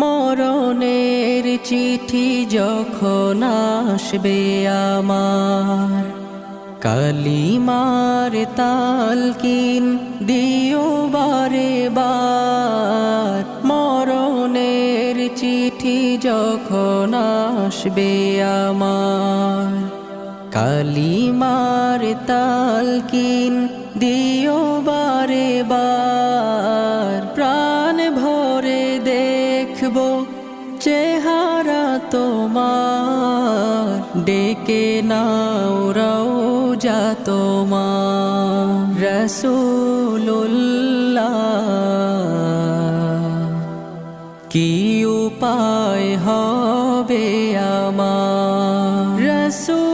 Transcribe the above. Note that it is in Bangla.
মরণের চিঠি যখন আসবে আমার, কালিমার তালকিন দিও বারে বার। মরণের চিঠি যখন আসবে আমার, কালিমার তালকিন দিও বারে বার। প্রাণ ভরে দেখবো চেহারা তোমার, ডেকে নাও রওজা তোমার। রাসূলুল্লাহ কি উপায় হবে আমার, রাসূল